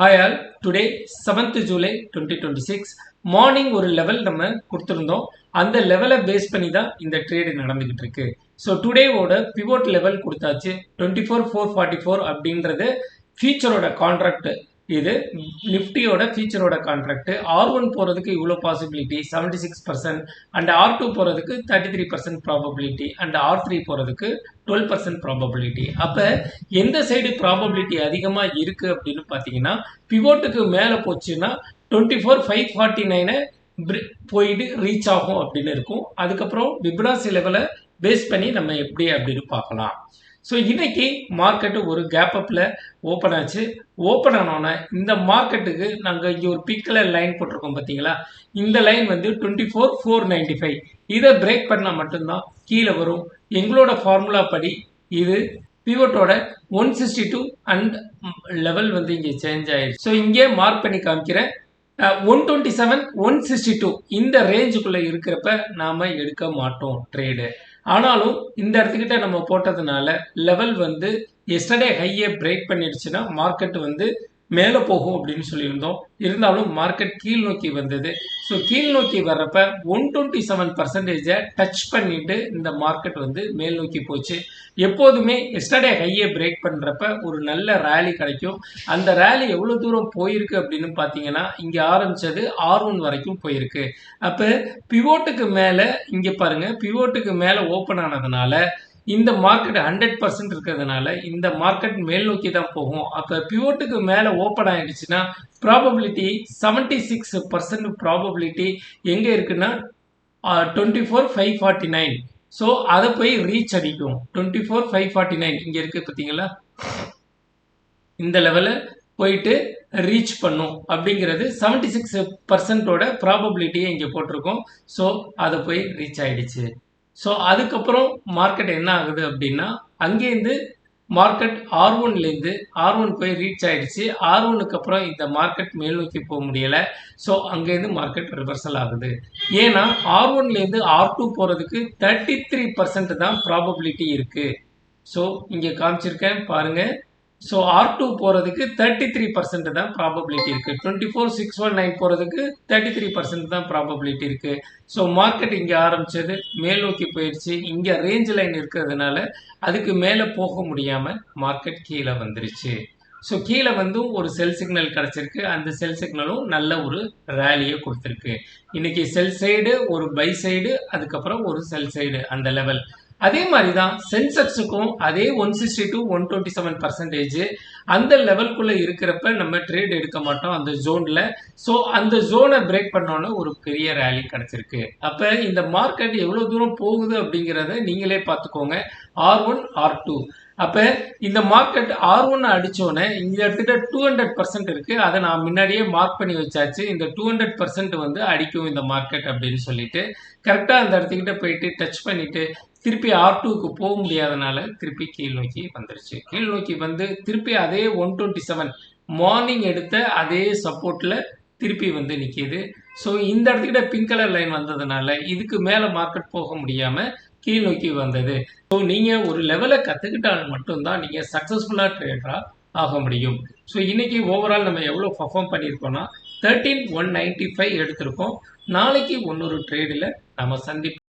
Hi all, today 7th July 2026 morning ஒரு level நம்ம கொடுத்துருந்தோம். அந்த லெவலை பேஸ் பண்ணி தான் இந்த ட்ரேடு நடந்துகிட்டு இருக்கு. ஸோ டுடேவோட பிவோட் லெவல் கொடுத்தாச்சு 24,444 அப்படின்றது ஃபியூச்சரோட கான்ட்ராக்ட். இது நிஃப்டியோட ஃபியூச்சரோட கான்ட்ராக்ட். R1 போகிறதுக்கு இவ்வளோ பாசிபிலிட்டி 76% அண்ட் R2 போகிறதுக்கு 33% ப்ராபபிலிட்டி அண்ட் R3 போகிறதுக்கு 12% ப்ராபபிலிட்டி. அப்போ எந்த சைடு ப்ராபபிலிட்டி அதிகமாக இருக்குது அப்படின்னு பார்த்தீங்கன்னா பிவோட்டுக்கு மேலே போச்சுன்னா 24,549 போயிட்டு ரீச் ஆகும் அப்படின்னு இருக்கும். அதுக்கப்புறம் விப்ராசி லெவலை பேஸ் பண்ணி நம்ம எப்படி அப்படின்னு பார்க்கலாம். ஸோ இன்னைக்கு மார்க்கெட்டு ஒரு கேப் அப்பில் ஓப்பன் ஆச்சு. ஓப்பன் ஆனோன்னே இந்த மார்க்கெட்டுக்கு நாங்கள் இங்கே ஒரு பிக்கில் லைன் போட்டிருக்கோம் பார்த்தீங்களா, இந்த லைன் வந்து 24,495. இதை பிரேக் பண்ணால் மட்டும்தான் கீழே வரும். எங்களோட ஃபார்முலா படி இது பிவோட்டோட 162 அண்ட் லெவல் வந்து இங்கே சேஞ்ச் ஆயிடுச்சு. ஸோ இங்கே மார்க் பண்ணி காமிக்கிறேன். 127, 162 இந்த ரேஞ்சுக்குள்ளே இருக்கிறப்ப நாம் எடுக்க மாட்டோம் ட்ரேடு. ஆனாலும் இந்த இடத்துக்கிட்ட நம்ம போட்டதுனால லெவல் வந்து எஸ்டர்டே ஹையை பிரேக் பண்ணிடுச்சுன்னா மார்க்கெட் வந்து மேலே போகும் அப்படின்னு சொல்லியிருந்தோம். இருந்தாலும் மார்க்கெட் கீழ் நோக்கி வந்தது. ஸோ கீழ் நோக்கி வர்றப்ப 127% டச் பண்ணிட்டு இந்த மார்க்கெட் வந்து மேல் நோக்கி போச்சு. எப்போதுமே எஸ்டர்டே ஹையை பிரேக் பண்ணுறப்ப ஒரு நல்ல ரேலி கிடைக்கும். அந்த ரேலி எவ்வளோ தூரம் போயிருக்கு அப்படின்னு பார்த்தீங்கன்னா இங்கே ஆரம்பித்தது R1 வரைக்கும் போயிருக்கு. அப்போ பிவோட்டுக்கு மேலே இங்கே பாருங்கள், பிவோட்டுக்கு மேலே ஓப்பன் ஆனதுனால இந்த மார்க்கெட் 100% இருக்கிறதுனால இந்த மார்க்கெட் மேல் நோக்கி தான் போகும். அப்போ பிவோட்டுக்கு மேலே ஓப்பன் ஆகிடுச்சுன்னா ப்ராபபிலிட்டி 76% ப்ராபபிலிட்டி எங்கே இருக்குன்னா 24,549. ஸோ அதை போய் ரீச் அடிக்கும். 24,549 இங்கே இருக்குது பார்த்தீங்களா, இந்த லெவலில் போயிட்டு ரீச் பண்ணும் அப்படிங்கிறது 76% ப்ராபபிலிட்டியை இங்கே போட்டிருக்கோம். ஸோ அதை போய் ரீச் ஆகிடுச்சு. ஸோ அதுக்கப்புறம் மார்க்கெட் என்ன ஆகுது அப்படின்னா அங்கேருந்து மார்க்கெட் R1லேருந்து R1 போய் ரீச் ஆகிடுச்சு. R1க்கு அப்புறம் இந்த மார்க்கெட் மேல் நோக்கி போக முடியலை. ஸோ அங்கேருந்து மார்க்கெட் ரிவர்சல் ஆகுது. ஏன்னா R1லேருந்து R2 போகிறதுக்கு 33% தான் ப்ராபபிலிட்டி இருக்குது. ஸோ இங்கே காமிச்சிருக்கேன் பாருங்கள். ஸோ R2 போகிறதுக்கு 33% தான் ப்ராபபிலிட்டி இருக்குது. 24,619 போகிறதுக்கு 33% தான் ப்ராபபிலிட்டி இருக்குது. ஸோ மார்க்கெட் இங்கே ஆரம்பித்தது மேல் நோக்கி போயிடுச்சு. இங்கே ரேஞ்ச் லைன் இருக்கிறதுனால அதுக்கு மேலே போக முடியாமல் மார்க்கெட் கீழே வந்துருச்சு. ஸோ கீழே வந்து ஒரு செல் சிக்னல் கிடச்சிருக்கு. அந்த செல் சிக்னலும் நல்ல ஒரு ரேலியை கொடுத்துருக்கு. இன்றைக்கி செல் சைடு, ஒரு பை சைடு, அதுக்கப்புறம் ஒரு செல் சைடு அந்த லெவல். அதே மாதிரி தான் சென்செக்ஸுக்கும் அதே 162, 127% அந்த லெவலுக்குள்ளே இருக்கிறப்ப நம்ம ட்ரேட் எடுக்க மாட்டோம் அந்த ஜோனில். ஸோ அந்த ஜோனை பிரேக் பண்ணோன்னே ஒரு பெரிய ரேலி கிடச்சிருக்கு. அப்போ இந்த மார்க்கெட் எவ்வளோ தூரம் போகுது அப்படிங்கிறத நீங்களே பார்த்துக்கோங்க. R1, R2. அப்போ இந்த மார்க்கெட் R1 அடித்தோன்னே இந்த இடத்துல 200% இருக்குது. அதை நான் முன்னாடியே மார்க் பண்ணி வச்சாச்சு. இந்த 200% வந்து அடிக்கும் இந்த மார்க்கெட் அப்படின்னு சொல்லிட்டு கரெக்டாக அந்த இடத்துக்கிட்ட போயிட்டு டச் பண்ணிவிட்டு திருப்பி R2க்கு போக முடியாதனால திருப்பி கீழ் நோக்கி வந்துருச்சு. கீழ் நோக்கி வந்து திருப்பி அதே 127 மார்னிங் எடுத்த அதே சப்போர்ட்டில் திருப்பி வந்து நிற்கிது. ஸோ இந்த இடத்துக்கிட்ட பிங்க் கலர் லைன் வந்ததுனால இதுக்கு மேலே மார்க்கெட் போக முடியாமல் கீழ் நோக்கி வந்தது. ஸோ நீங்கள் ஒரு லெவலை கற்றுக்கிட்டால் மட்டும்தான் நீங்கள் சக்ஸஸ்ஃபுல்லாக ட்ரேடராக ஆக முடியும். ஸோ இன்றைக்கி ஓவரால் நம்ம எவ்வளோ பர்ஃபார்ம் பண்ணியிருக்கோம்னா 13,195 எடுத்திருக்கோம். நாளைக்கு இன்னொரு ட்ரேடில் நம்ம சந்திப்போம்.